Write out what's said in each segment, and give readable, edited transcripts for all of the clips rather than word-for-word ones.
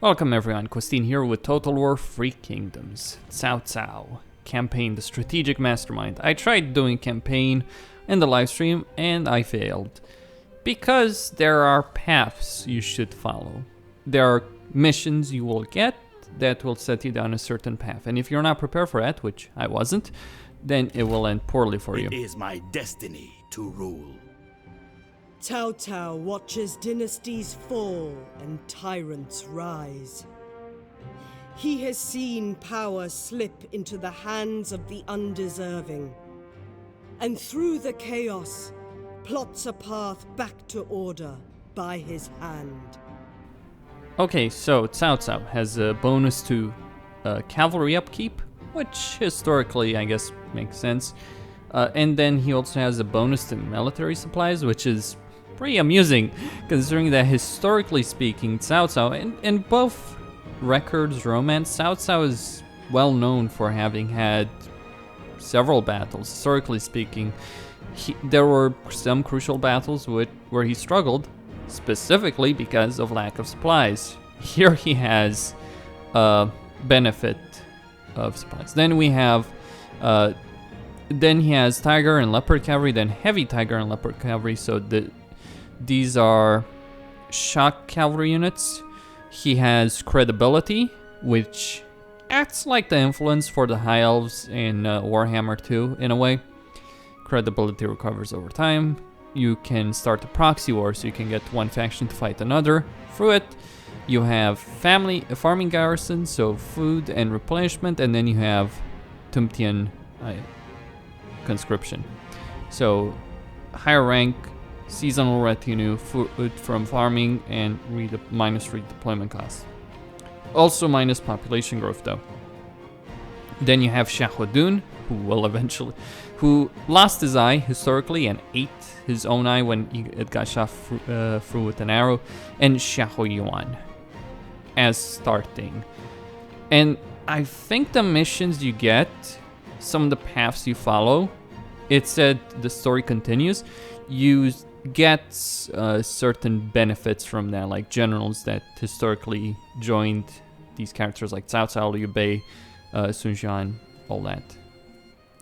Welcome everyone, Christine here with Total War Three Kingdoms. Cao Cao. Campaign, the strategic mastermind. I tried doing campaign in the live stream and I failed. Because there are paths you should follow. There are missions you will get that will set you down a certain path. And if you're not prepared for that, which I wasn't, then it will end poorly for you. It is my destiny to rule. Cao Cao watches dynasties fall and tyrants rise. He has seen power slip into the hands of the undeserving, and through the chaos, plots a path back to order by his hand. Okay, so Cao Cao has a bonus to cavalry upkeep, which historically I guess makes sense. And then he also has a bonus to military supplies, which is pretty amusing, considering that historically speaking, Cao Cao, in both records, romance, Cao Cao is well known for having had several battles. Historically speaking, there were some crucial battles where he struggled, specifically because of lack of supplies. Here he has benefit of supplies. Then we have then he has tiger and leopard cavalry, then heavy tiger and leopard cavalry. So these are shock cavalry units. He has credibility, which acts like the influence for the high elves in Warhammer 2 in a way. Credibility recovers over time. You can start a proxy war, so you can get one faction to fight another through it. You have farming garrison, so food and replenishment, and then you have Tumtian conscription. So higher rank, seasonal retinue, food from farming, and minus redeployment costs. Also minus population growth though. Then you have Shahodun, who lost his eye historically and ate his own eye when it got shot through with an arrow, and Shahoyuan as starting. And I think the missions you get, some of the paths you follow, it said the story continues, you get certain benefits from that, like generals that historically joined these characters like Cao Cao, Liu Bei, Sun Jian, all that.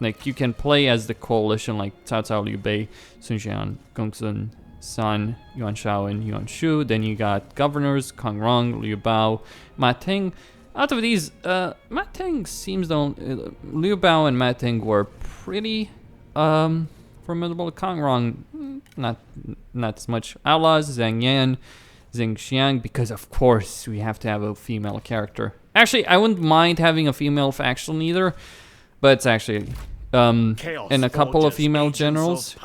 Like you can play as the coalition like Cao Cao, Liu Bei, Sun Jian, Gongsun, San, Yuan Shao, and Yuan Shu. Then you got governors, Kong Rong, Liu Bao, Ma Ting. Out of these, Ma Ting seems Liu Bao and Ma Ting were pretty formidable. Kong Rong, not as much. Outlaws, Zhang Yan, Zheng Xiang, because of course we have to have a female character. Actually, I wouldn't mind having a female faction either, but it's actually and a couple of female generals.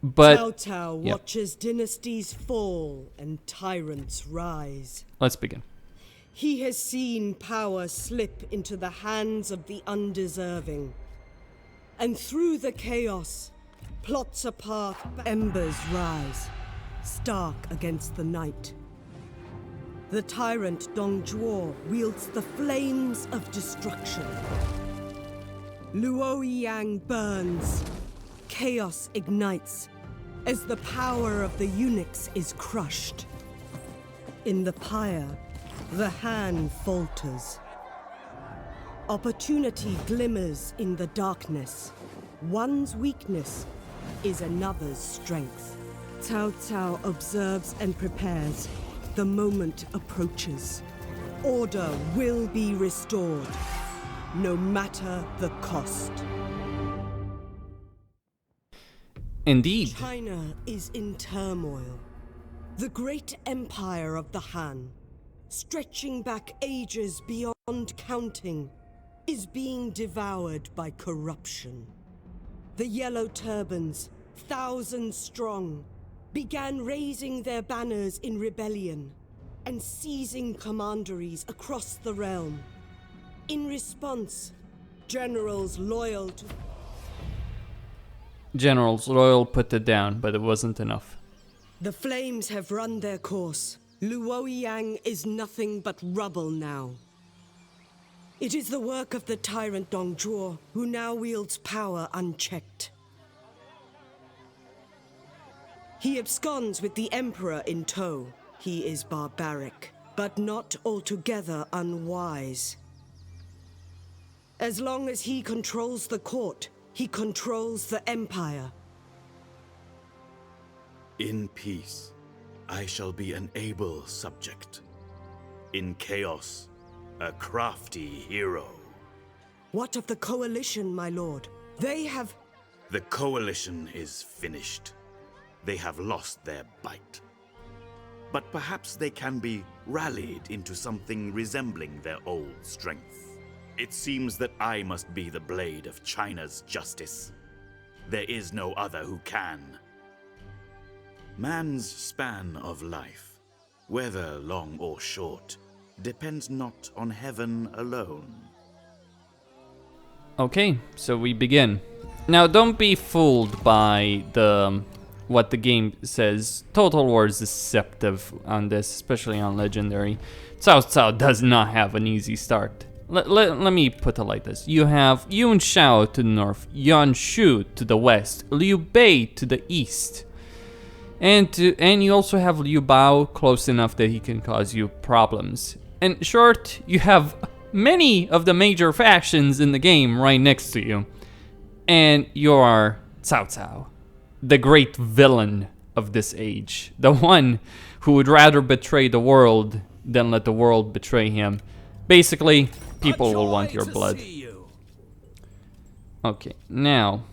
But Cao Cao watches dynasties fall and tyrants rise. Let's begin. He has seen power slip into the hands of the undeserving, and through the chaos, plots a path. Embers rise, stark against the night. The tyrant Dong Zhuo wields the flames of destruction. Luoyang burns. Chaos ignites as the power of the eunuchs is crushed. In the pyre, the hand falters. Opportunity glimmers in the darkness. One's weakness is another's strength. Cao Cao observes and prepares. The moment approaches. Order will be restored, no matter the cost. Indeed. China is in turmoil. The great empire of the Han, stretching back ages beyond counting, is being devoured by corruption. The Yellow Turbans, thousands strong, began raising their banners in rebellion and seizing commanderies across the realm. In response, generals loyal put it down, but it wasn't enough. The flames have run their course. Luoyang is nothing but rubble now. It is the work of the tyrant Dong Zhuo, who now wields power unchecked. He absconds with the Emperor in tow. He is barbaric, but not altogether unwise. As long as he controls the court, he controls the empire. In peace, I shall be an able subject. In chaos, a crafty hero. What of the coalition, my lord? They have... The coalition is finished. They have lost their bite. But perhaps they can be rallied into something resembling their old strength. It seems that I must be the blade of China's justice. There is no other who can. Man's span of life, whether long or short, depends not on heaven alone. Okay, so we begin. Now, don't be fooled by what the game says. Total War is deceptive on this, especially on Legendary. Cao Cao does not have an easy start. Let me put it like this. You have Yuan Shao to the north, Yuan Shu to the west, Liu Bei to the east. And you also have Liu Bao close enough that he can cause you problems. In short, you have many of the major factions in the game right next to you. And you are Cao Cao, the great villain of this age. The one who would rather betray the world than let the world betray him. Basically, people will want your blood. Okay, now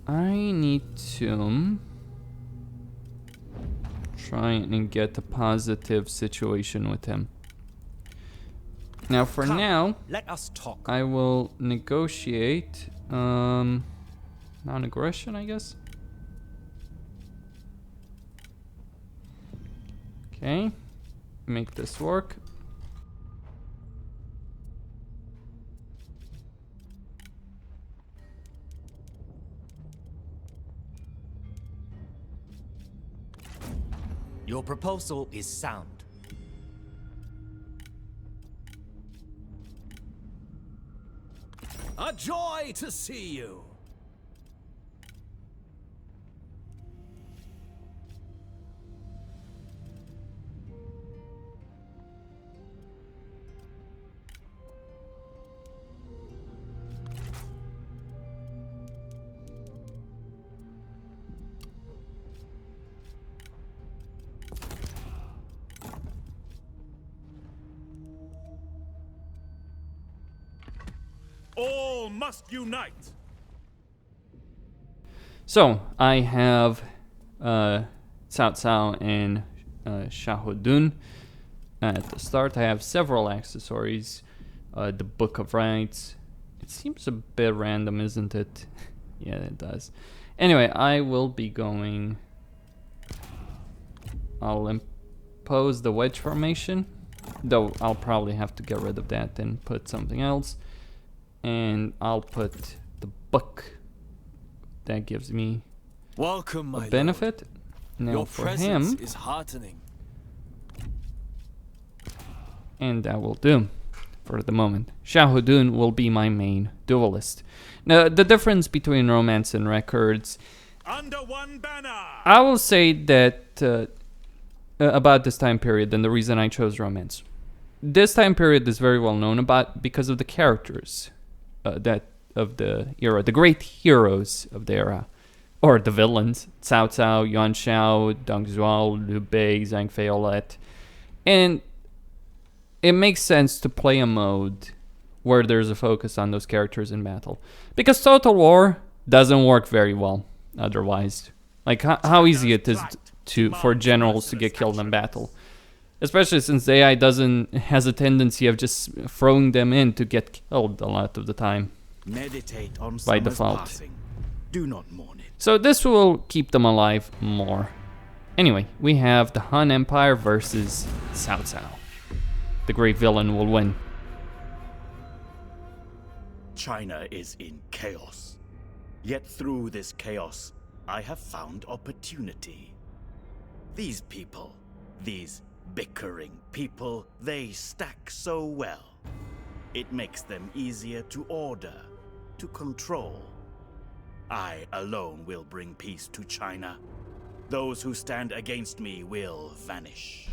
I need to try and get a positive situation with him. Now, for now, let us talk. I will negotiate non-aggression, I guess. Okay, make this work. Your proposal is sound. A joy to see you. All must unite! So, I have Cao Cao and Shahudun. At the start, I have several accessories. The Book of Rights. It seems a bit random, isn't it? Yeah, it does. Anyway, I will be going... I'll impose the wedge formation. Though, I'll probably have to get rid of that and put something else. And I'll put the book. That gives me Welcome, my a benefit. lord. Now Your for presence him, is heartening. and that will do for the moment. Shahudun will be my main duelist. Now, the difference between romance and records, Under one banner! I will say that about this time period, and the reason I chose romance. This time period is very well known about because of the characters that of the era, the great heroes of the era, or the villains: Cao Cao, Yuan Shao, Deng Zhuo, Liu Bei, Zhang Feiolet, and it makes sense to play a mode where there's a focus on those characters in battle, because Total War doesn't work very well otherwise. Like how easy it is for generals to get killed in battle. Especially since the AI has a tendency of just throwing them in to get killed a lot of the time. Meditate on By summer's default. passing. Do not mourn it. So this will keep them alive more. Anyway, we have the Han Empire versus Cao Cao. The great villain will win. China is in chaos. Yet through this chaos, I have found opportunity. These people, these bickering people, they stack so well. It makes them easier to order, to control. I alone will bring peace to China. Those who stand against me will vanish.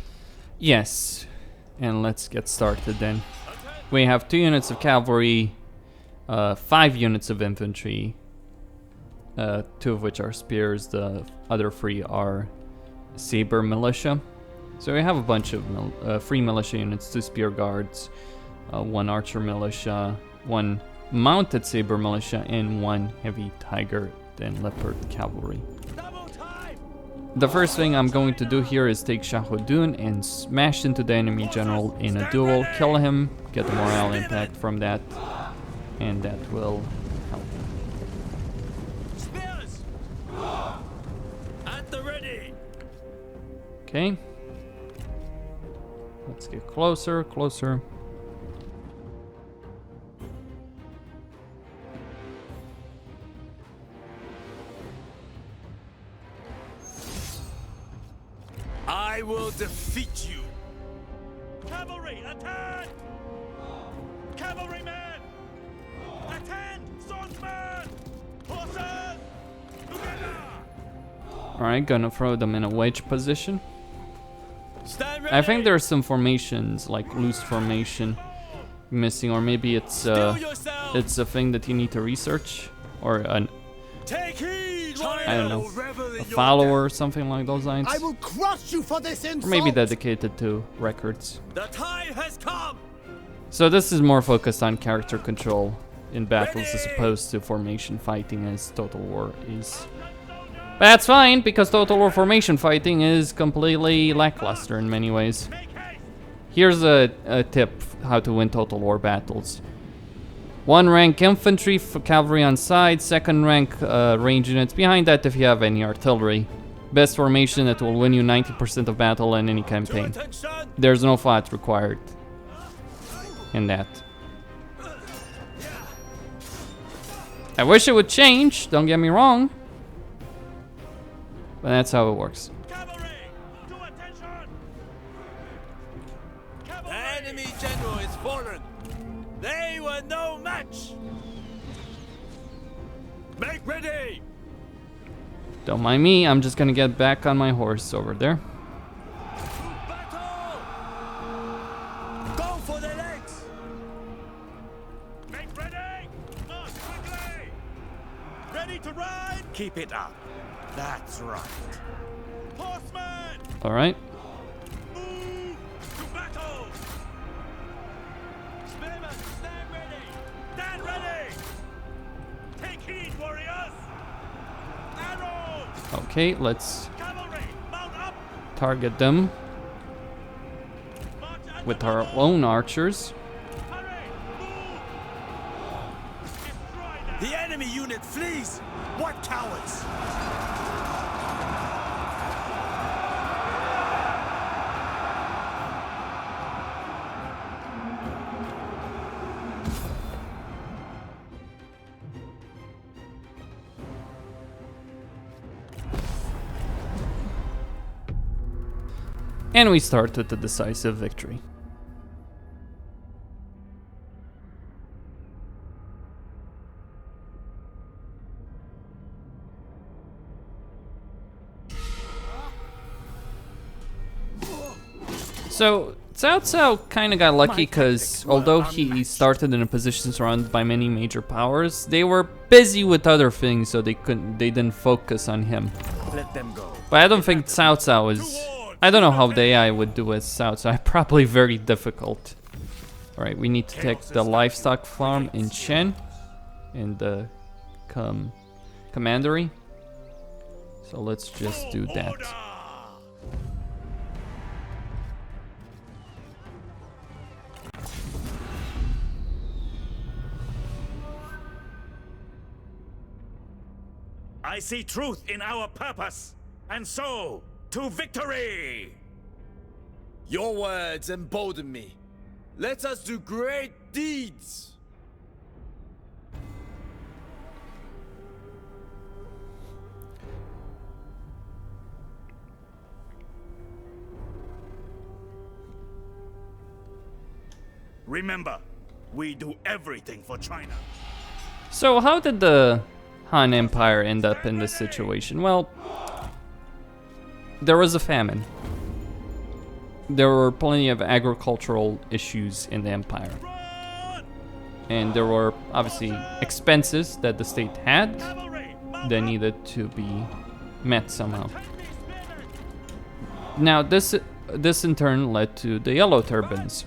Yes, and let's get started then. We have 2 units of cavalry, 5 units of infantry, 2 of which are spears, the other 3 are saber militia. So we have a bunch of 3 militia units, 2 spear guards, 1 archer militia, 1 mounted saber militia, and 1 heavy tiger and leopard cavalry. The first thing I'm going to do here is take Shahodun and smash into the enemy general in a duel, kill him, get the morale impact from that, and that will help. Spears! At the ready! Okay. Let's get closer, closer. I will defeat you! Cavalry, attack! Cavalrymen! Attend! Swordsmen! Horses! Together! Alright, gonna throw them in a wedge position. Stand ready! I think there's some formations, like loose formation, missing, or maybe it's a thing that you need to research, or an Take heed, I don't know, a follower or something like those lines. I will crush you for this insult. Or maybe dedicated to records. The time has come! So this is more focused on character control in battles as opposed to formation fighting as Total War is. But that's fine, because Total War formation fighting is completely lackluster in many ways. Here's a tip how to win Total War battles. 1 rank infantry, cavalry on side, 2nd rank range units behind that if you have any artillery. Best formation that will win you 90% of battle in any campaign. There's no thought required in that. I wish it would change, don't get me wrong. But that's how it works. Cavalry! To attention! Cavalry! The enemy general is fallen! They were no match! Make ready! Don't mind me, I'm just gonna get back on my horse over there. Battle! Go for the legs! Make ready! March quickly! Ready to ride? Keep it up. That's right. Horsemen! Alright. Move to battle! Spearmen, stand ready! Stand ready! Take heed, warriors! Arrows! Okay, let's Cavalry, mount up! target them March at with the our battle! own archers. Hurry! Move! Destroy them! The enemy unit flees! What cowards! And we start with the decisive victory. So, Cao Cao kind of got lucky because although he started in a position surrounded by many major powers, they were busy with other things, so they didn't focus on him. Let them go. But I don't think Cao Cao is... I don't know how the AI would do with Cao Cao. Probably very difficult. Alright, we need to take the livestock farm in Chen. In the commandery. So let's just do that. I see truth in our purpose, and so, to victory! Your words embolden me. Let us do great deeds. Remember, we do everything for China. So how did the Han Empire end up in this situation? Well, there was a famine. there were plenty of agricultural issues in the empire. And there were obviously expenses that the state had that needed to be met somehow. Now this in turn led to the Yellow Turbans,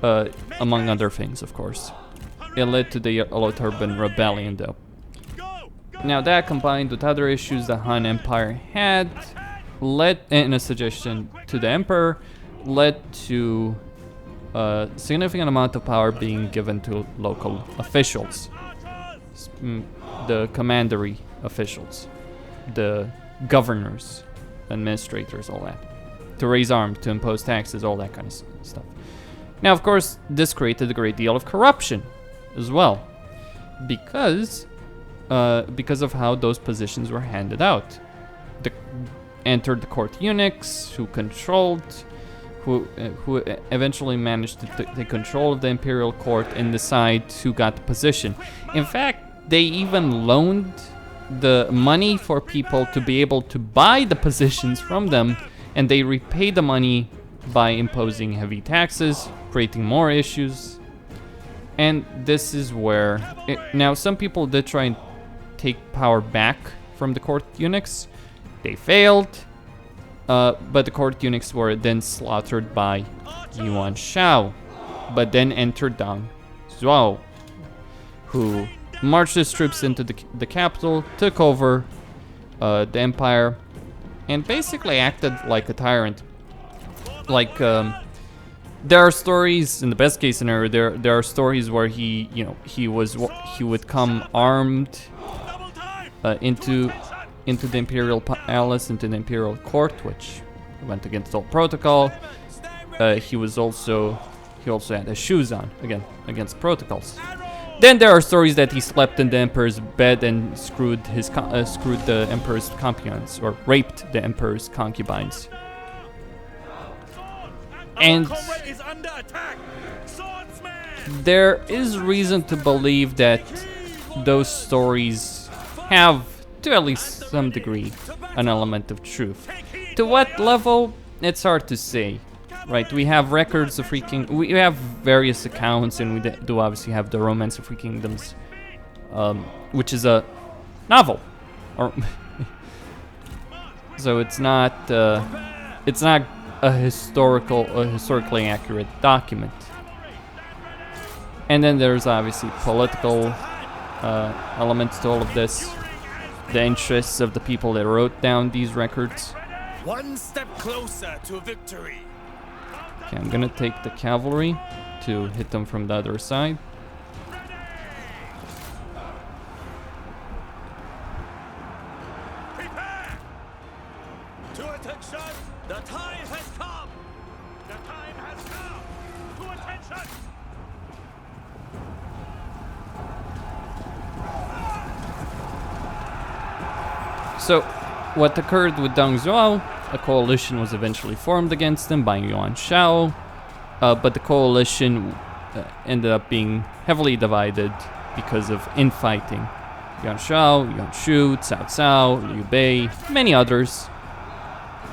among other things, of course. It led to the Yellow Turban Rebellion, though. Now that, combined with other issues the Han Empire had, led, in a suggestion to the Emperor, led to a significant amount of power being given to local officials. The commandery officials, the governors, administrators, all that. To raise arms, to impose taxes, all that kind of stuff. Now, of course, this created a great deal of corruption as well, because of how those positions were handed out. Entered the court eunuchs, who eventually managed to take control of the imperial court and decide who got the position. In fact, they even loaned the money for people to be able to buy the positions from them, and they repaid the money by imposing heavy taxes, creating more issues. And this is where now some people did try and take power back from the court eunuchs. They failed, but the court eunuchs were then slaughtered by Yuan Shao, but then entered Deng Zhuo, who marched his troops into the capital, took over the empire, and basically acted like a tyrant. Like, there are stories, in the best case scenario, there are stories where he would come armed into the imperial palace, into the imperial court, which went against all protocol. He also had his shoes on, again, against protocols. Then there are stories that he slept in the emperor's bed and screwed the emperor's concubines, or raped the emperor's concubines. And there is reason to believe that those stories have, to at least some degree, an element of truth. To what level, it's hard to say. Right, we have records of we have various accounts, and we do obviously have the Romance of Three Kingdoms, which is a novel, or so it's not a historically accurate document. And then there's obviously political elements to all of this, the interests of the people that wrote down these records. One step closer to victory. Okay, I'm gonna take the cavalry to hit them from the other side. Prepare! To attention! The time has come! The time has come! To attention! So, what occurred with Deng Zhuo? A coalition was eventually formed against him by Yuan Shao, but the coalition ended up being heavily divided because of infighting. Yuan Shao, Yuan Shu, Cao Cao, Liu Bei, many others,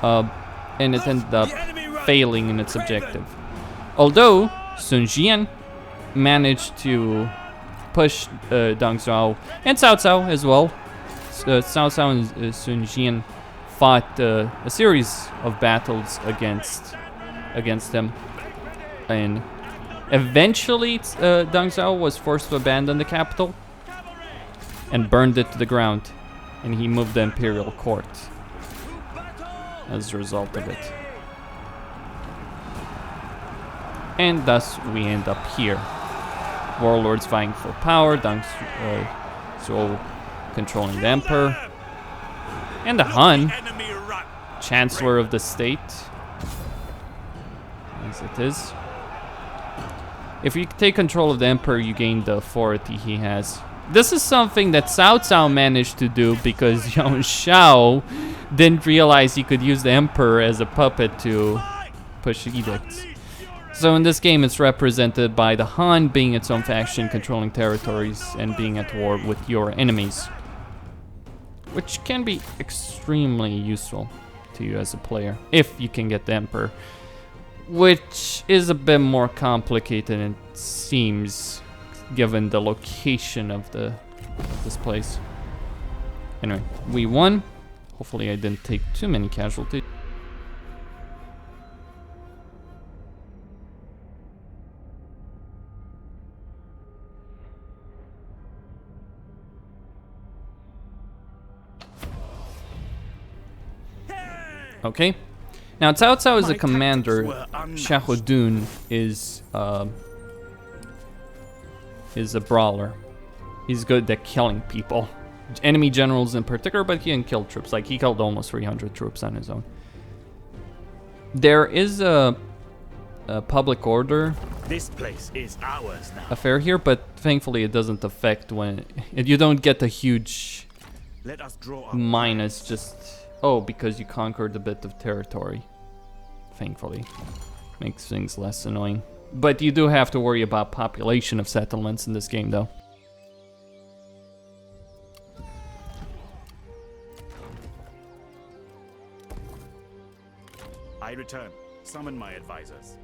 and it ended up failing in its objective. Although Sun Jian managed to push Deng Zhuo and Cao Cao as well. Cao Cao and Sun Jian fought a series of battles against him, and eventually Deng Zhuo was forced to abandon the capital and burned it to the ground, and he moved the imperial court as a result of it. And thus we end up here. Warlords vying for power, Deng Zhuo controlling the emperor, and the Han, chancellor of the state, as it is. If you take control of the emperor, you gain the authority he has. This is something that Cao Cao managed to do because Yuan Shao didn't realize he could use the emperor as a puppet to push edicts. So in this game, it's represented by the Han being its own faction, controlling territories, and being at war with your enemies, which can be extremely useful to you as a player if you can get the emperor which is a bit more complicated than it seems, given the location of this place. Anyway, we won. Hopefully I didn't take too many casualties. Okay. Now Cao Cao is a commander. Shahodun is a brawler. He's good at killing people. Enemy generals in particular, but he can kill troops. Like, he killed almost 300 troops on his own. There is a public order This place is ours now. affair here, but thankfully it doesn't affect when... You don't get a huge Let us draw our minus just... Oh, because you conquered a bit of territory. Thankfully. Makes things less annoying. But you do have to worry about population of settlements in this game, though. I return. Summon my advisors.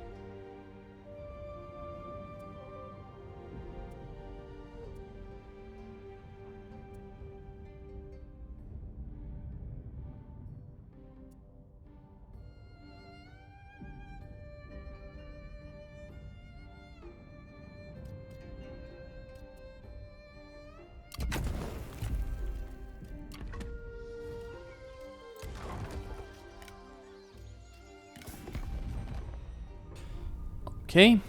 Okay.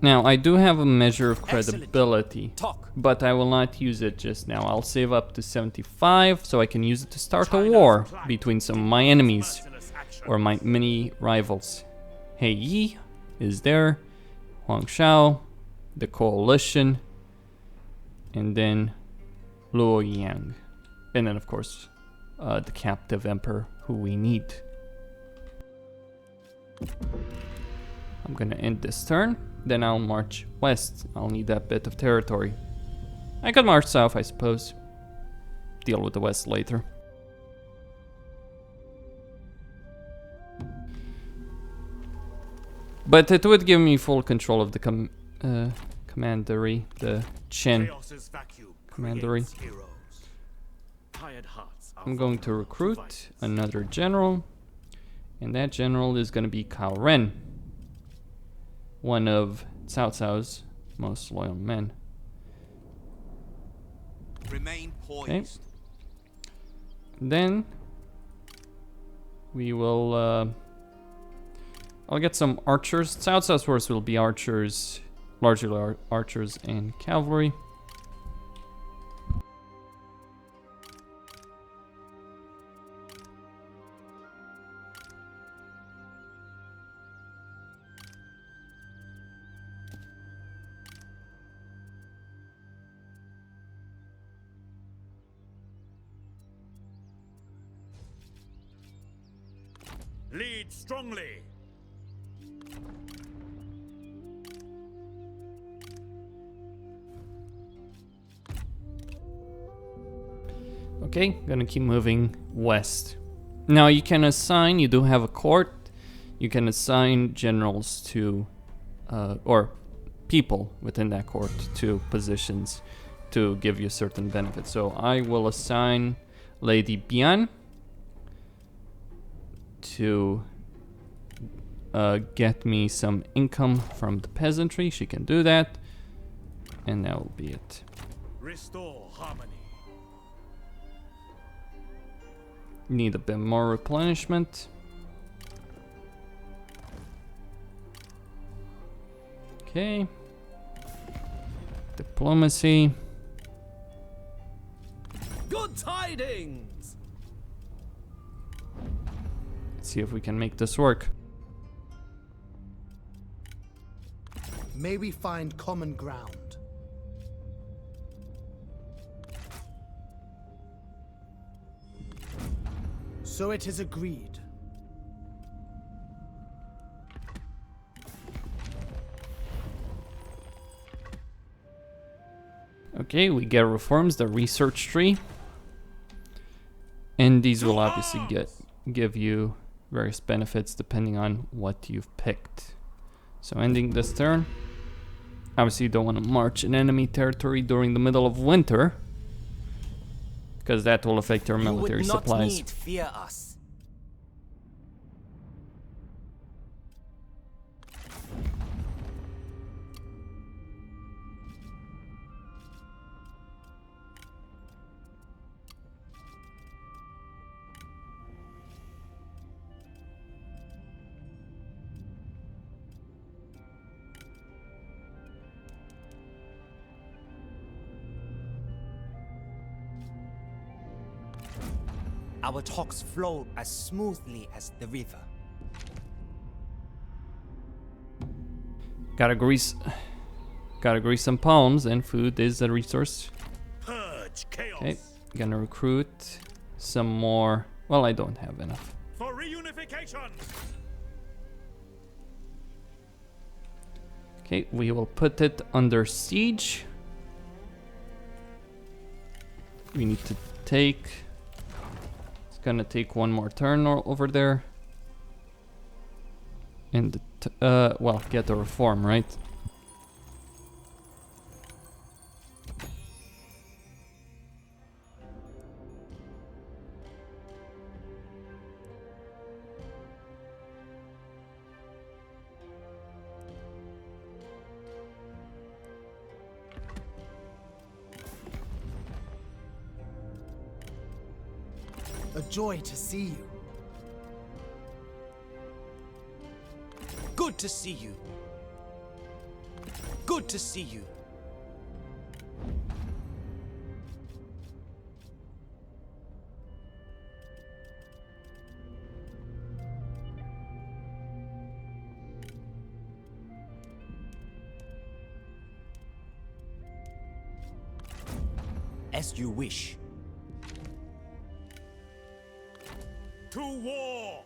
Now, I do have a measure of credibility, but I will not use it just now. I'll save up to 75, so I can use it to start a war between some of my enemies, or my mini rivals. Hei Yi is there, Huang Shao, the coalition, and then Luo Yang. And then, of course, the captive emperor, who we need. I'm gonna end this turn, then I'll march west. I'll need that bit of territory. I could march south, I suppose. Deal with the west later. But it would give me full control of the commandery, the Chen commandery. I'm going to recruit another general. And that general is going to be Cao Ren, one of Cao Cao's most loyal men. Remain poised. Okay. Then we will. I'll get some archers. Cao Cao's force will be archers, largely archers and cavalry. Lead strongly. Okay, gonna keep moving west. Now you can assign, you do have a court, you can assign generals to, or people within that court to positions to give you certain benefits. So I will assign Lady Bian to get me some income from the peasantry. She can do that, and that will be it. Restore harmony. Need a bit more replenishment. Okay. Diplomacy. Good tidings! Let's see if we can make this work. May we find common ground. So it is agreed. Okay, we get reforms, the research tree. And these will obviously give you various benefits depending on what you've picked. So ending this turn. Obviously you don't want to march in enemy territory during the middle of winter, because that will affect your military you would supplies. Not need fear us. Our talks flow as smoothly as the river. Gotta grease some palms, and food is a resource. Purge chaos. Okay, gonna recruit some more. Well, I don't have enough. For reunification. Okay, we will put it under siege. We need to take... It's gonna take one more turn over there. And, well, get a reform, right? A joy to see you. Good to see you. Good to see you. As you wish. To war.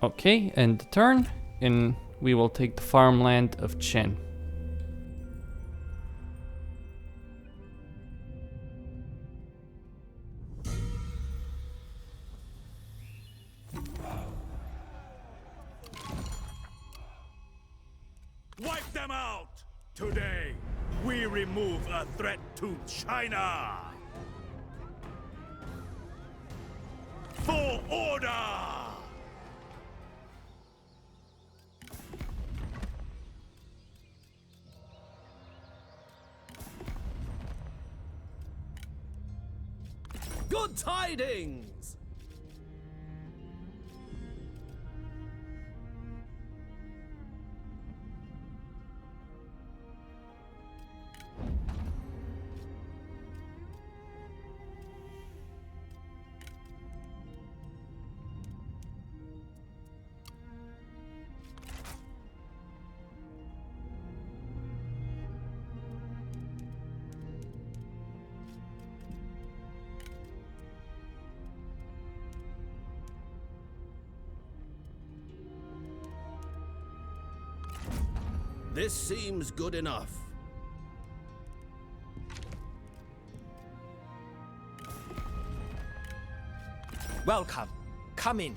Okay, end the turn, and we will take the farmland of Chen. Wipe them out! Today, we remove a threat to China! For order! Good tidings! This seems good enough. Welcome. Come in.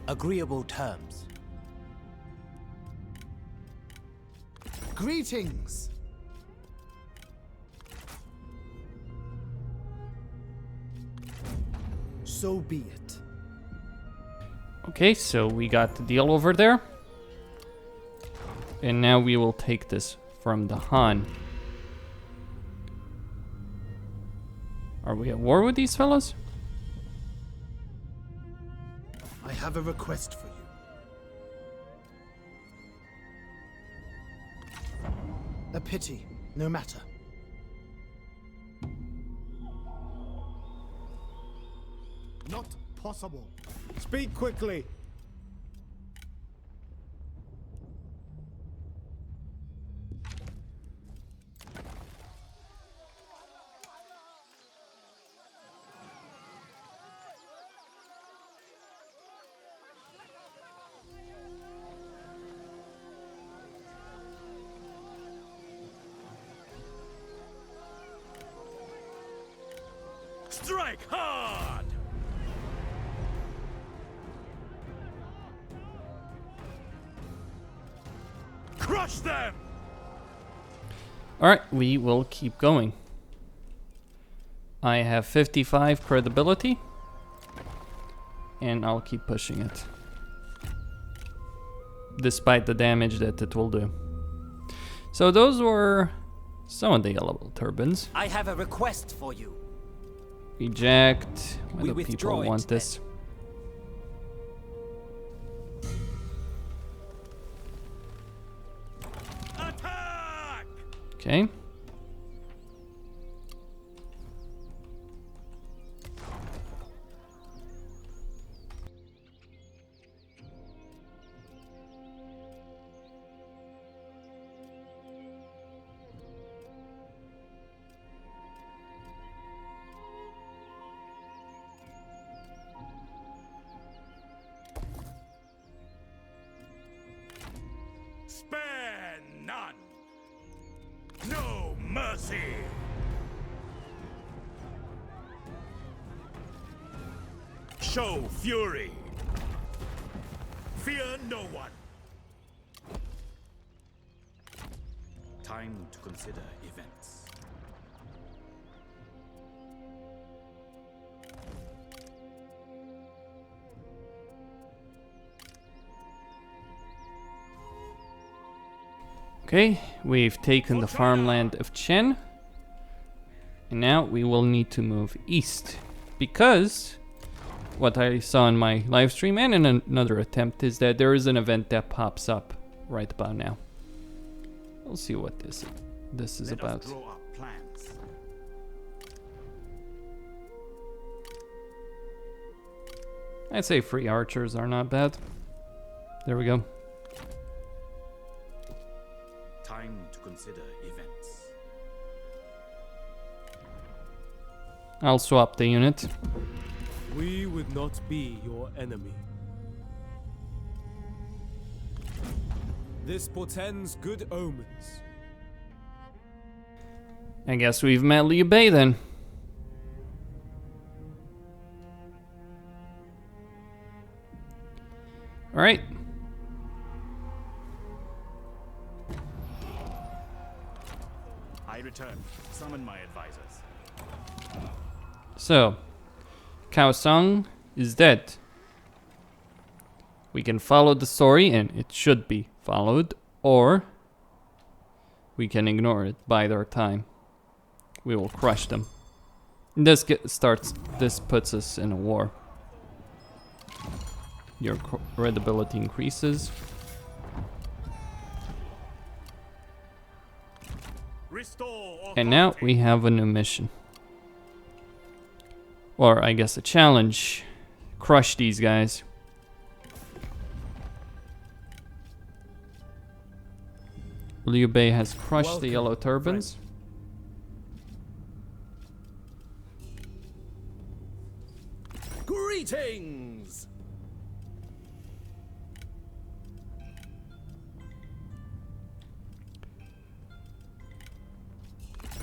Agreeable terms. Greetings. So be it. Okay, so we got the deal over there. And now we will take this from the Han. Are we at war with these fellows? I have a request for you. A pity, no matter. Not possible. Speak quickly. Strike hard! Crush them! Alright, we will keep going. I have 55 credibility. And I'll keep pushing it. Despite the damage that it will do. So those were some of the yellow turbans. I have a request for you. Eject. Why We do withdraw people it, want this? Attack! Okay. Spare none! No mercy! Show fury! Fear no one! Time to consider events. Okay, we've taken the farmland of Chen. And now we will need to move east. Because what I saw in my live stream and in another attempt is that there is an event that pops up right about now. We'll see what this is Let about. us draw up plans. I'd say free archers are not bad. There we go. Time to consider events. I'll swap the unit. We would not be your enemy. This portends good omens. I guess we've met Liu Bei then. Alright. I return. Summon my advisors. So, Cao Cao is dead. We can follow the story, and it should be followed, or we can ignore it, bide our time. We will crush them. This puts us in a war. Your credibility increases. Restore And now authority. we have a new mission. Or I guess a challenge. Crush these guys. Liu Bei has crushed the yellow turbans. Greetings!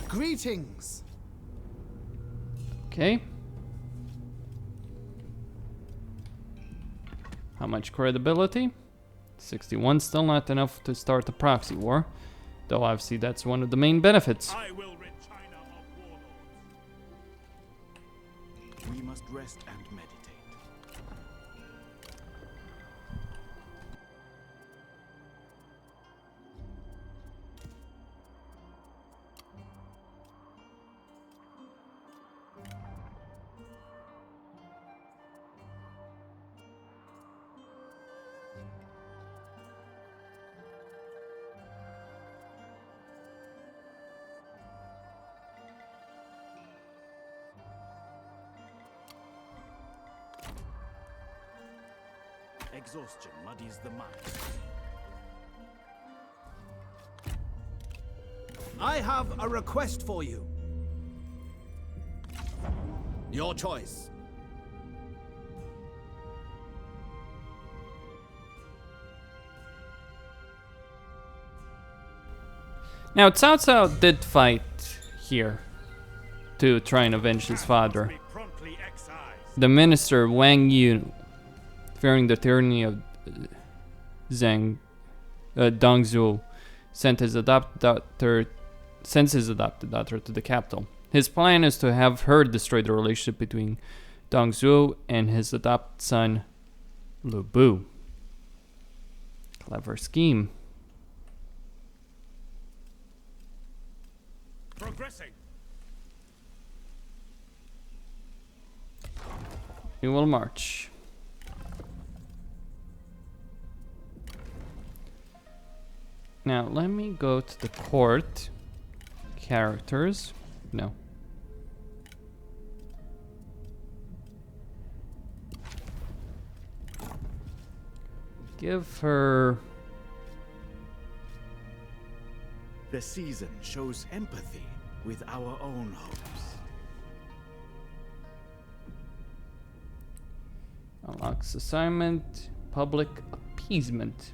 Greetings. Okay. How much credibility? 61, still not enough to start a proxy war. Though obviously that's one of the main benefits. I will rid China of warlords. We must rest and meditate. Exhaustion muddies the mind. I have a request for you. Your choice. Now Cao Cao did fight here to try and avenge his father. The minister Wang Yu, fearing the tyranny of Dongzhuo, sent his adopted daughter to the capital. His plan is to have her destroy the relationship between Dongzhuo and his adopted son, Lu Bu. Clever scheme. Progressing. We will march. Now let me go to the court. Characters. No. Give her... The season shows empathy with our own hopes. Unlocks assignment. Public appeasement.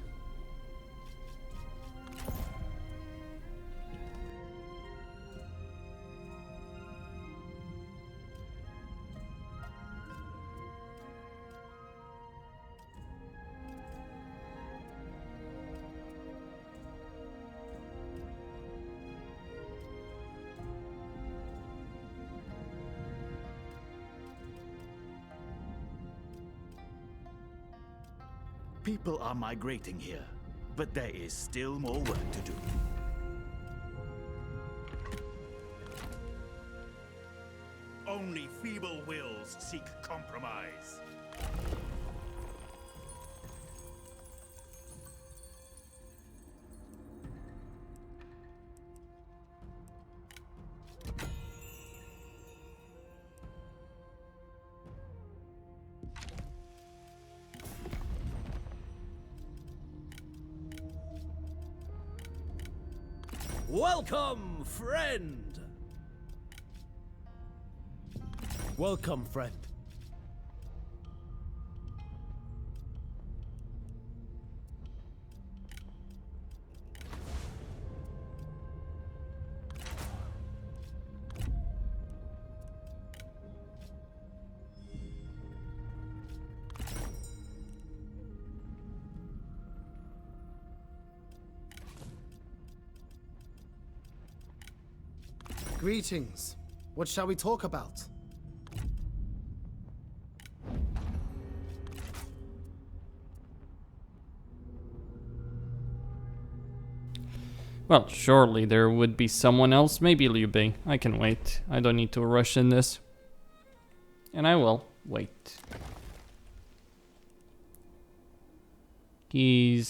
People are migrating here, but there is still more work to do. Only feeble wills seek compromise. Welcome, friend! Welcome, friend. Greetings. What shall we talk about? Well, surely there would be someone else. Maybe Liu Bei. I can wait. I don't need to rush in this. And I will wait. He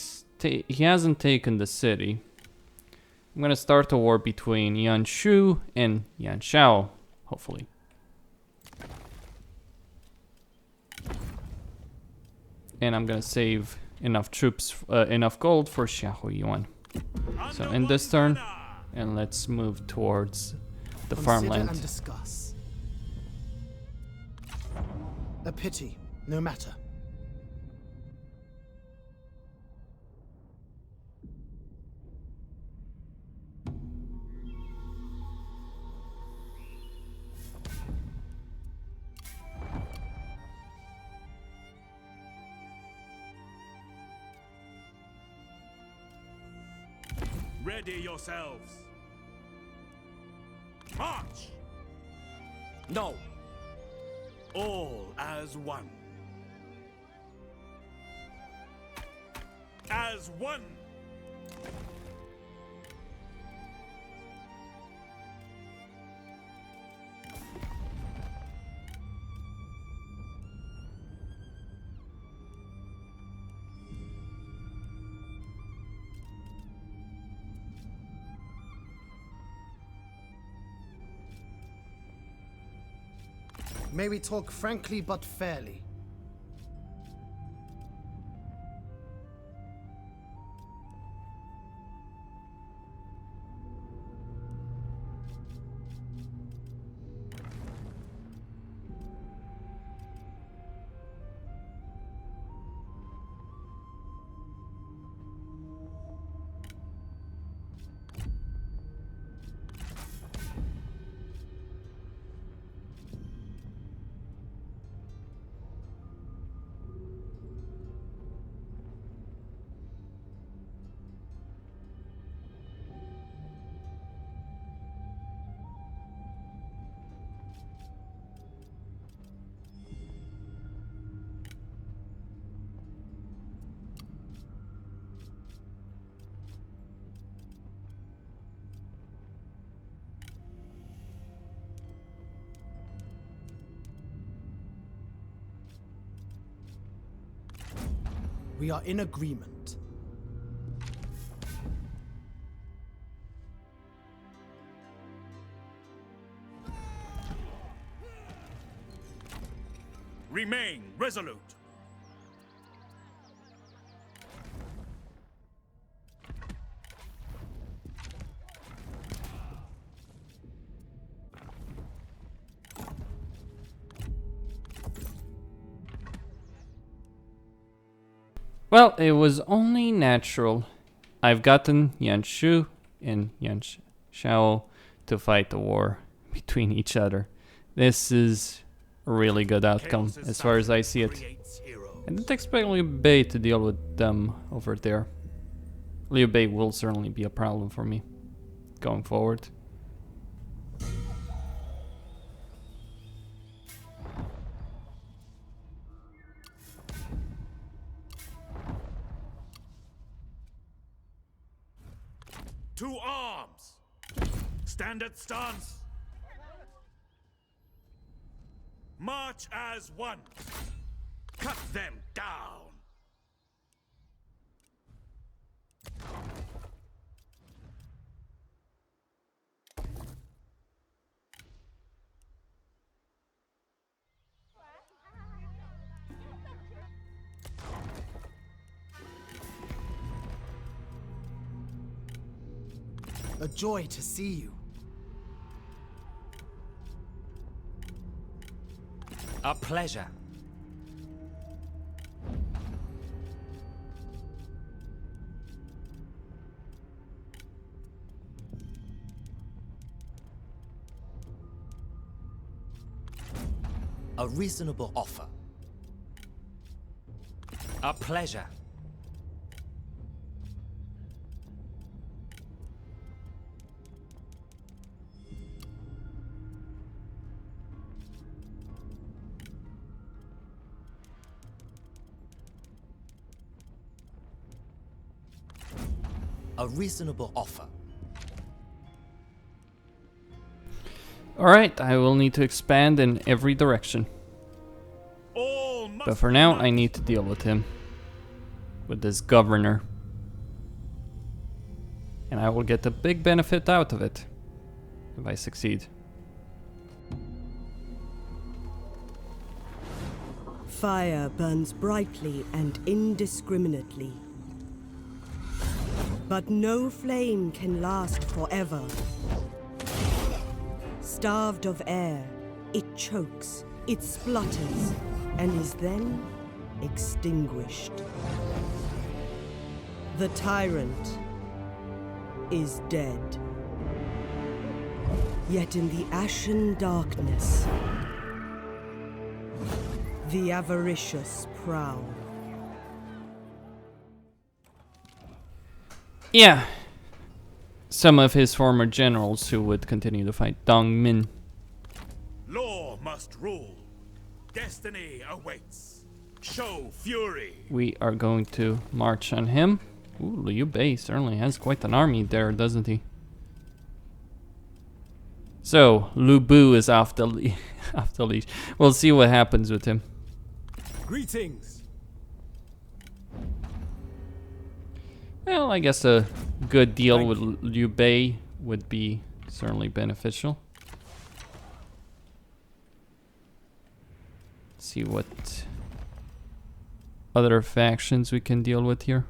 hasn't taken the city. I'm gonna start a war between Yan Shu and Yan Shao, hopefully. And I'm gonna save enough troops, enough gold for Xiahou Yuan. So end this turn, and let's move towards the Consider farmland. and discuss. A pity, no matter. Ready yourselves. March! No! All as one. As one! May we talk frankly but fairly? We are in agreement. Remain resolute. Well, it was only natural. I've gotten Yan Shu and Yan Xiao to fight the war between each other. This is a really good outcome as far as I see it. I didn't expect Liu Bei to deal with them over there. Liu Bei will certainly be a problem for me going forward. To arms! Standard stance! March as one! Cut them down! A joy to see you. A pleasure. A reasonable offer. A pleasure. A reasonable offer. Alright, I will need to expand in every direction. But for now, I need to deal with him. With this governor. And I will get a big benefit out of it. If I succeed. Fire burns brightly and indiscriminately. But no flame can last forever. Starved of air, it chokes, it splutters, and is then extinguished. The tyrant is dead. Yet in the ashen darkness, the avaricious prowl. Yeah. Some of his former generals who would continue to fight Dong Min. Law must rule. Destiny awaits. Show fury. We are going to march on him. Ooh, Liu Bei certainly has quite an army there, doesn't he? So, Lu Bu is off the leash. We'll see what happens with him. Greetings. Well, I guess a good deal with Liu Bei would be certainly beneficial. See what other factions we can deal with here.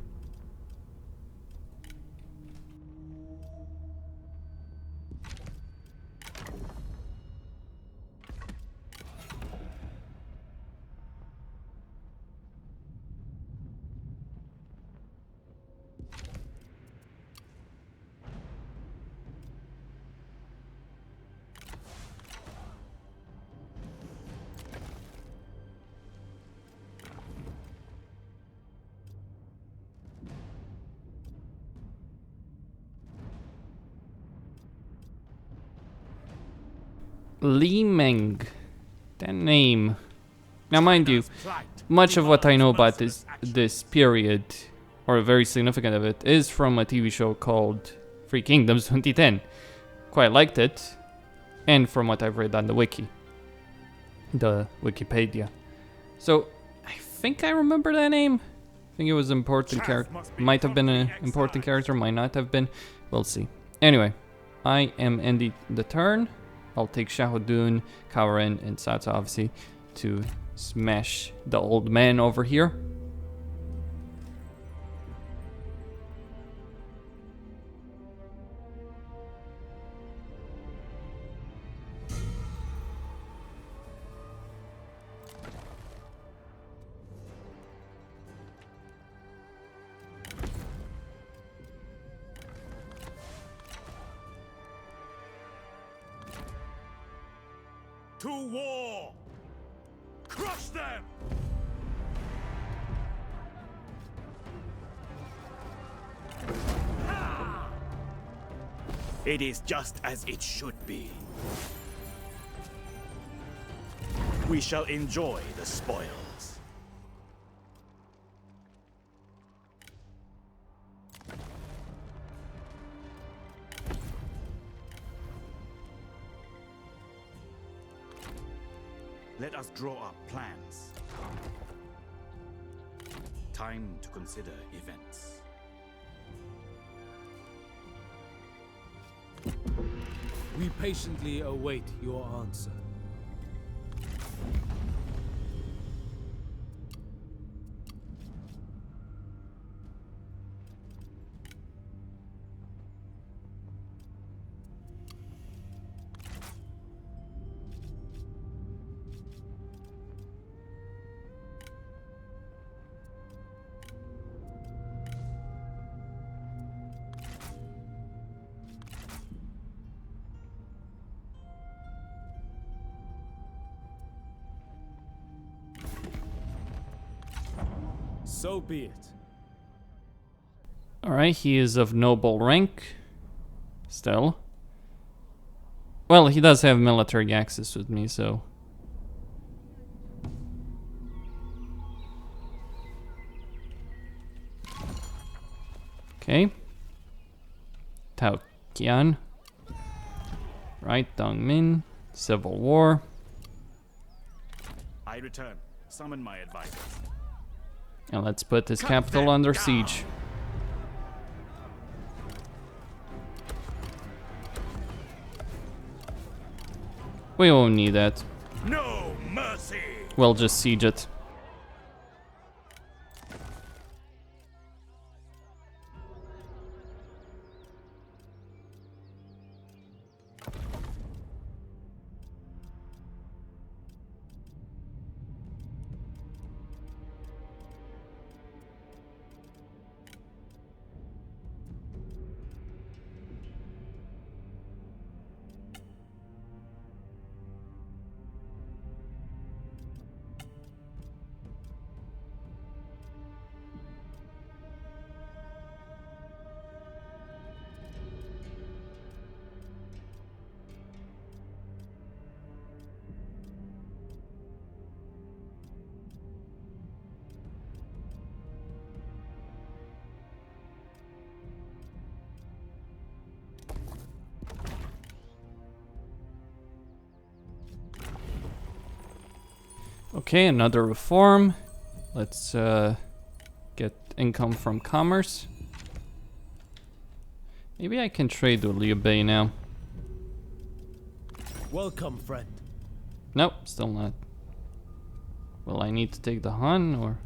Li Meng. That name. Now mind you, much of what I know about this period, or very significant of it, is from a TV show called Three Kingdoms 2010. Quite liked it. And from what I've read on the wiki. The Wikipedia. So, I think I remember that name. I think it was important character. Might have been an important character, might not have been. We'll see. Anyway, I am ending the turn. I'll take Shahudun, Kaoren, and Sata obviously to smash the old man over here. To war! Crush them! It is just as it should be. We shall enjoy the spoils. Let us draw up plans. Time to consider events. We patiently await your answer. So be it. Alright, he is of noble rank. Still. Well, he does have military access with me, so... Okay. Tao Qian. Right, Dong Min. Civil War. I return. Summon my advisors. And let's put this capital under siege. We won't need that. No mercy! We'll just siege it. Okay, another reform. Let's get income from commerce. Maybe I can trade with Liu Bei now. Welcome, friend. Nope, still not. Will I need to take the Han or?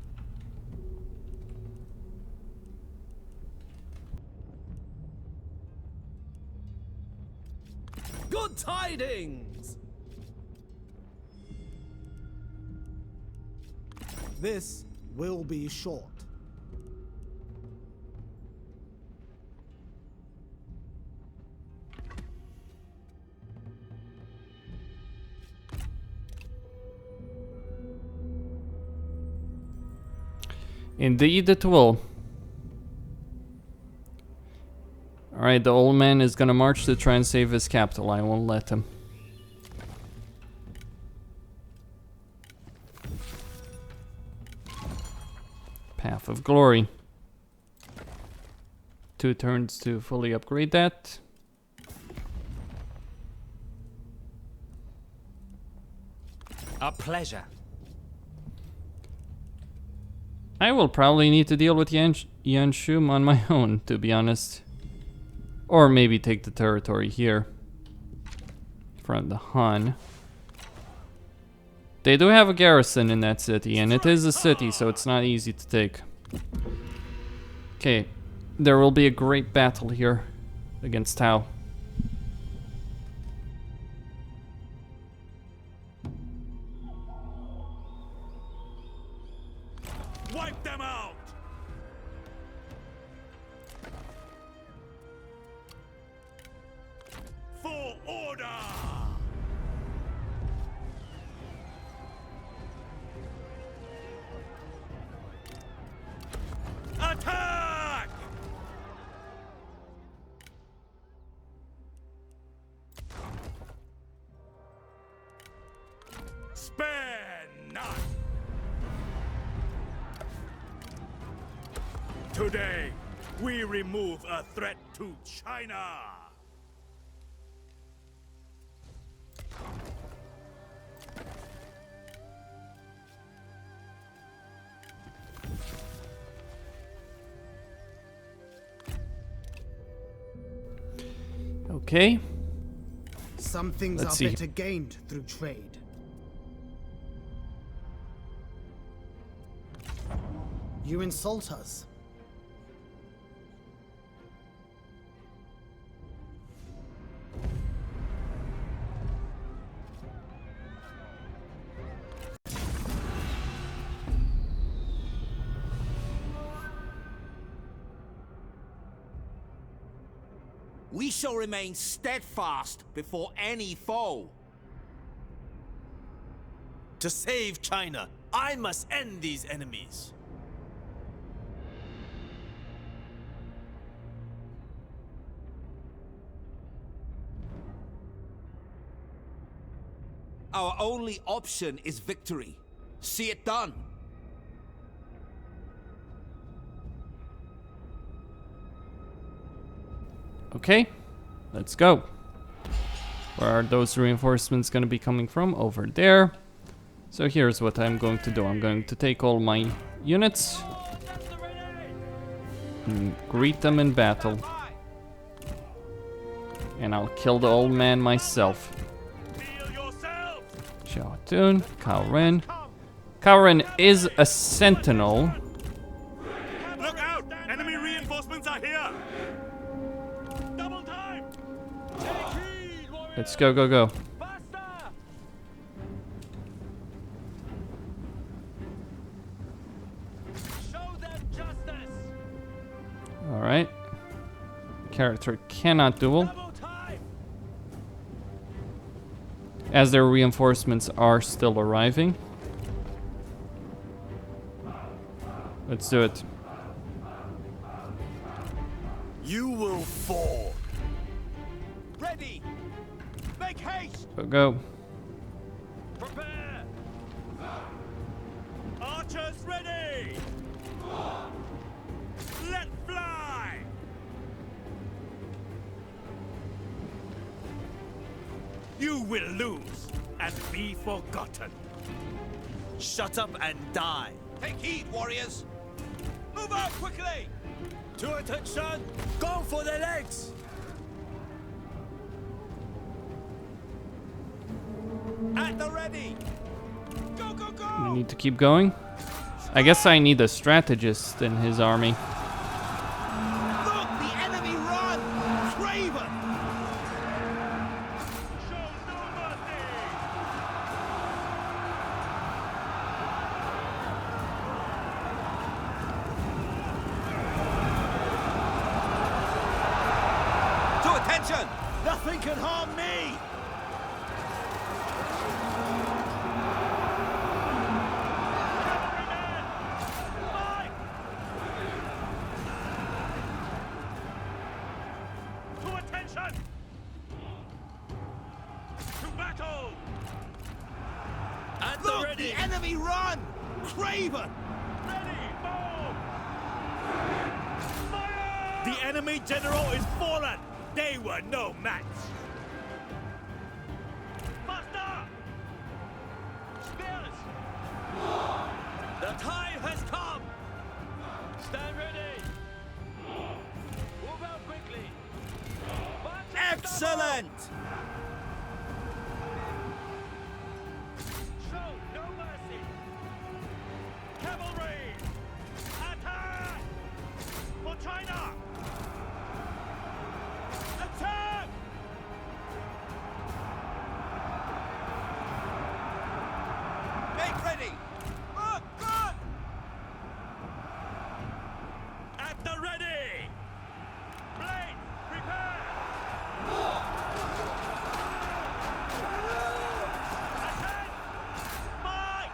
Good tidings! This will be short. Indeed it will. Alright, the old man is gonna march to try and save his capital. I won't let him. Path of Glory. 2 turns to fully upgrade that. A pleasure. I will probably need to deal with Yanshum on my own, to be honest. Or maybe take the territory here from the Han. They do have a garrison in that city, and it is a city, so it's not easy to take. Okay, there will be a great battle here against Tao. Wipe them out! For order! Attack! Spare not! Today, we remove a threat to China! Okay. Some things Let's are see. better gained through trade. You insult us. We shall remain steadfast before any foe. To save China, I must end these enemies. Our only option is victory. See it done. Okay, let's go. Where are those reinforcements going to be coming from? Over there. So here's what I'm going to do. I'm going to take all my units and greet them in battle. And I'll kill the old man myself. Xiao Tun, Cao Ren. Cao Ren is a sentinel. Look out! Enemy reinforcements are here! Double time! Take heed, warriors! Let's go, go, go. Faster! Show them justice! Alright. Character cannot duel, Double time! as their reinforcements are still arriving. Let's do it. You will fall. Ready! Make haste! Go, go. Prepare! Archers ready! Let fly! You will lose and be forgotten. Shut up and die. Take heed, warriors. Move out quickly! To attention! Go for the legs! At the ready! Go, go, We go! need to keep going. I guess I need a strategist in his army. Look, the enemy run! Craven! Show no mercy! To attention! Nothing can harm me! Cavalrymen! Fight! To attention! To battle! At the Look, ready! the enemy run! Craven! Ready! Move! Fire! The enemy general is fallen! They were no match! Faster! Spears! The time has come! Excellent! Show no mercy! Cavalry! Attack! For China! Attack! Make ready! Look, good! At the ready! Blade, prepare! Attack! Fight!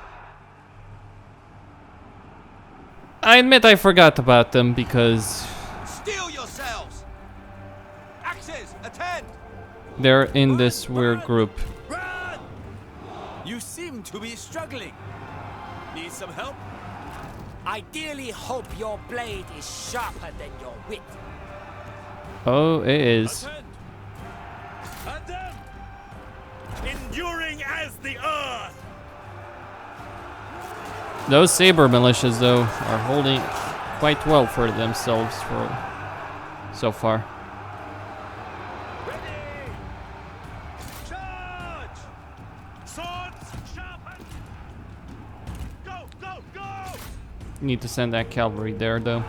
I admit I forgot about them because Steel yourselves! Axes, attend! they're in this weird group. Run! You seem to be struggling. Need some help? Ideally hope your blade is sharper than your wit. Oh, it is. Attend! And them! Enduring as the earth! Those saber militias, though, are holding quite well for themselves for so far. Ready! Charge! Swords sharpened! Go, go, go! Need to send that cavalry there, though.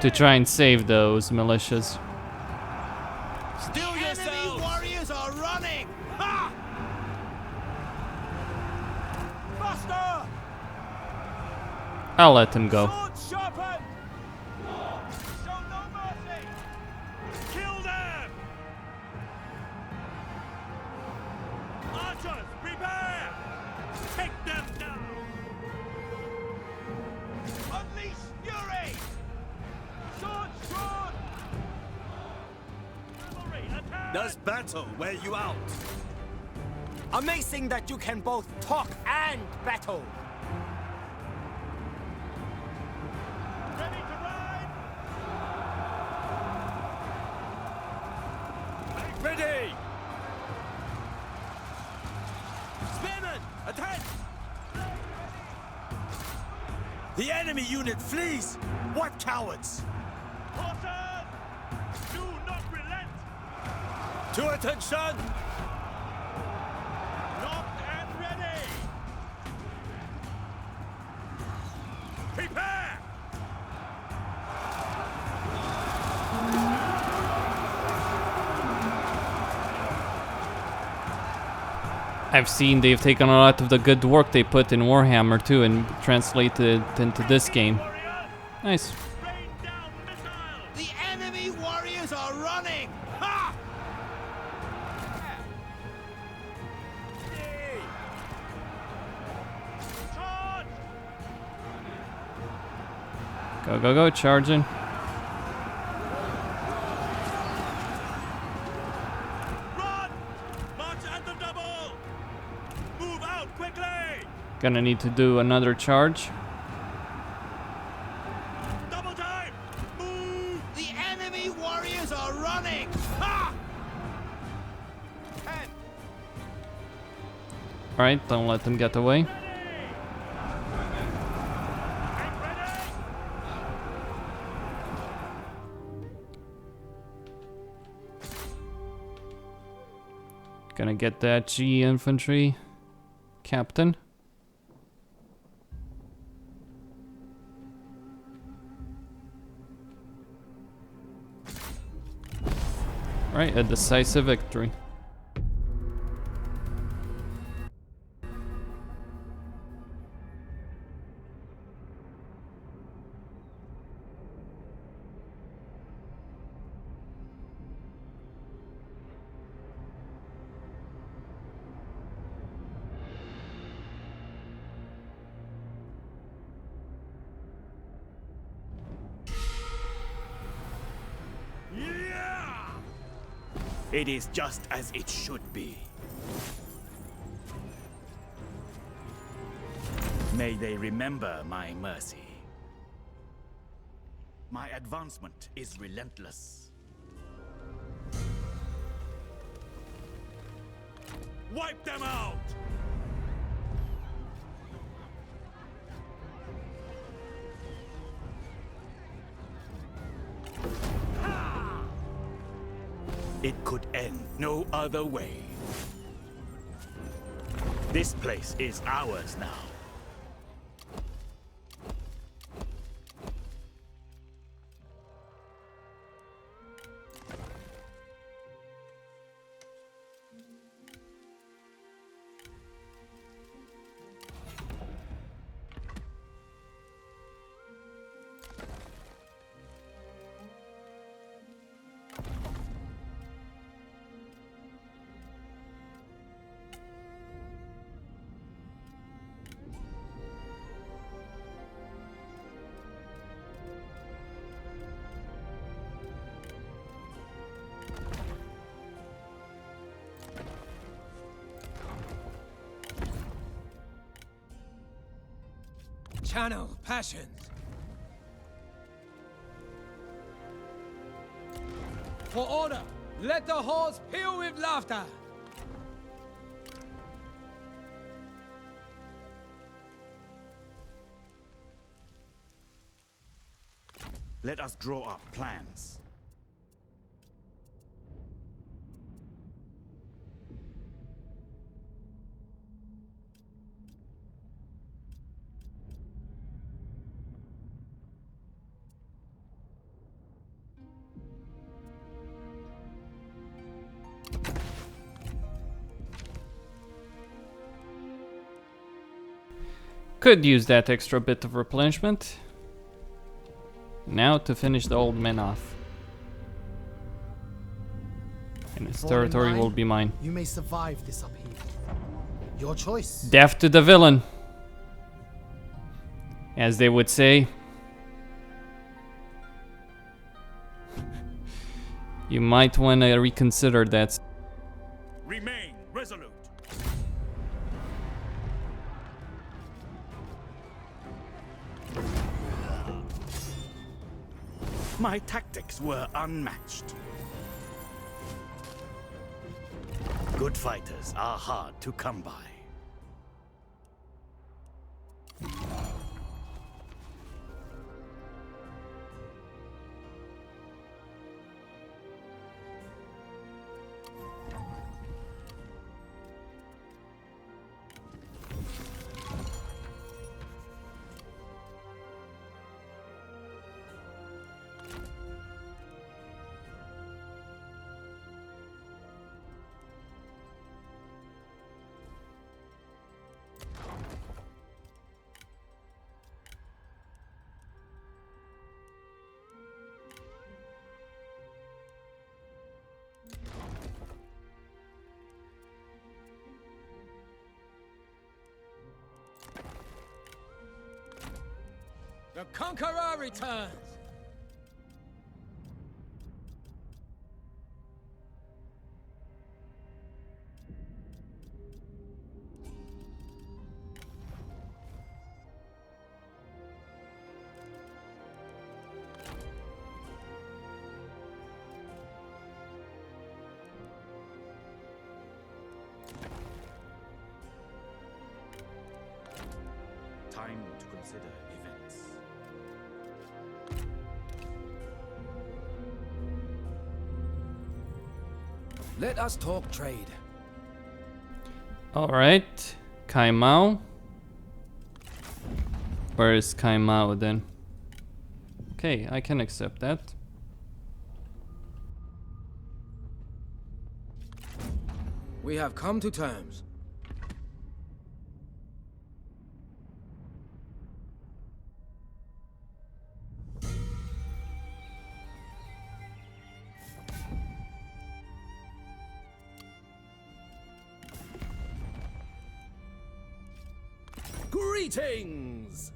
To try and save those militias. Still Enemy yourselves! warriors are running! Ha! Faster! I'll let them go. Swords sharpened! Show no mercy! Kill them! Archers, prepare! Take them down! Unleash fury! Swords drawn! Cavalry, attack! Does battle wear you out? Amazing that you can both talk and battle. Ready to ride? Ready! Spearmen, attack! The enemy unit flees! What cowards! Horses! Do not relent! To attention! Locked and ready! Prepare! I've seen they've taken a lot of the good work they put in Warhammer too and translated it into this game. Warriors, Nice. rain down missiles! The enemy warriors are running! Ha! Charge! Go, go, go, charging. Run! March at the double! Move out quickly! Gonna need to do another charge. Double time! Move! The enemy warriors are running! Ha! 10. Alright, don't let them get away. Get ready! Gonna get that G infantry captain. Right, a decisive victory. Yeah! It is just as it should be. May they remember my mercy. My advancement is relentless. Wipe them out! It could end no other way. This place is ours now. Channel passions. For order, let the halls peal with laughter. Let us draw up plans. Could use that extra bit of replenishment. Now to finish the old man off. And his Fall in territory line, will be mine. You may survive this upheaval. Your choice. Death to the villain. As they would say. You might want to reconsider that. Remain resolute. My tactics were unmatched. Good fighters are hard to come by. The Conqueror returns! Time to consider events. Let us talk trade. Alright. Kai Mao. Where is Kai Mao then? Okay, I can accept that. We have come to terms. Greetings!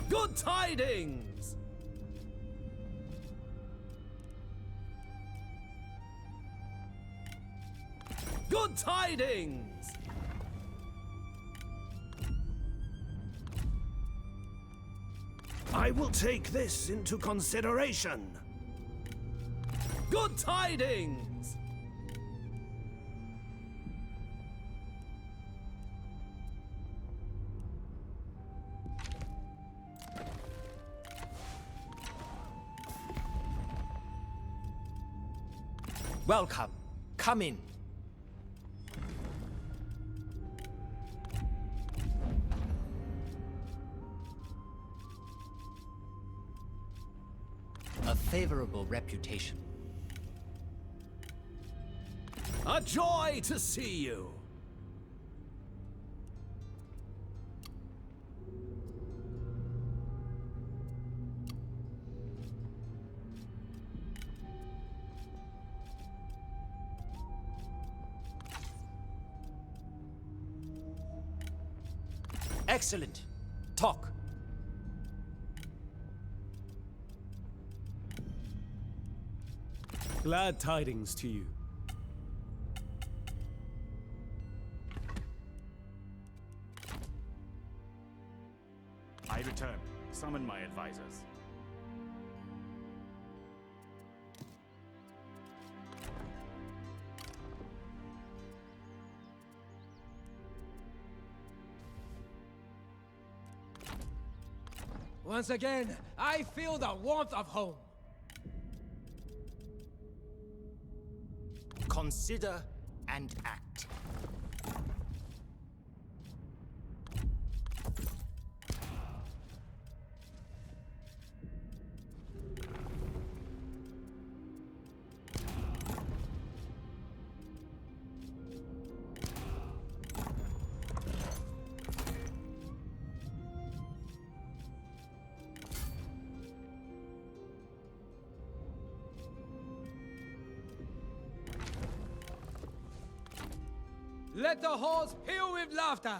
Good tidings! Good tidings! I will take this into consideration. Good tidings! Welcome. Come in. A favorable reputation. A joy to see you. Excellent. Talk. Glad tidings to you. I return. Summon my advisors. Once again, I feel the warmth of home. Consider and act. Let the halls peal with laughter.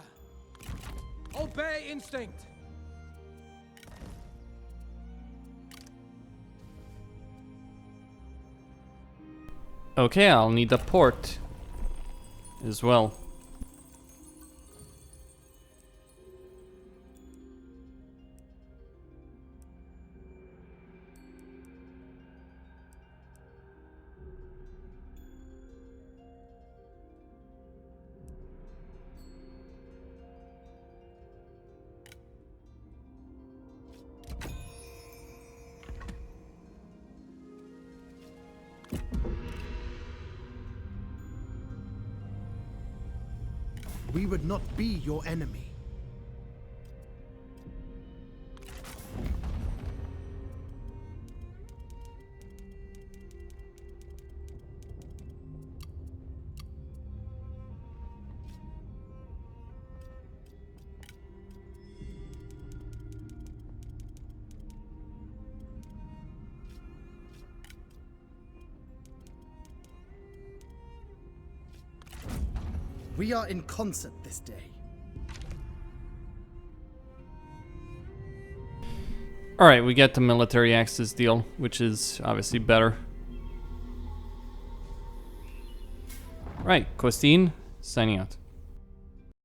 Obey instinct. Okay, I'll need a port as well. We would not be your enemy. We are in concert this day. Alright, we get the military access deal, which is obviously better. Right, Costin, signing out.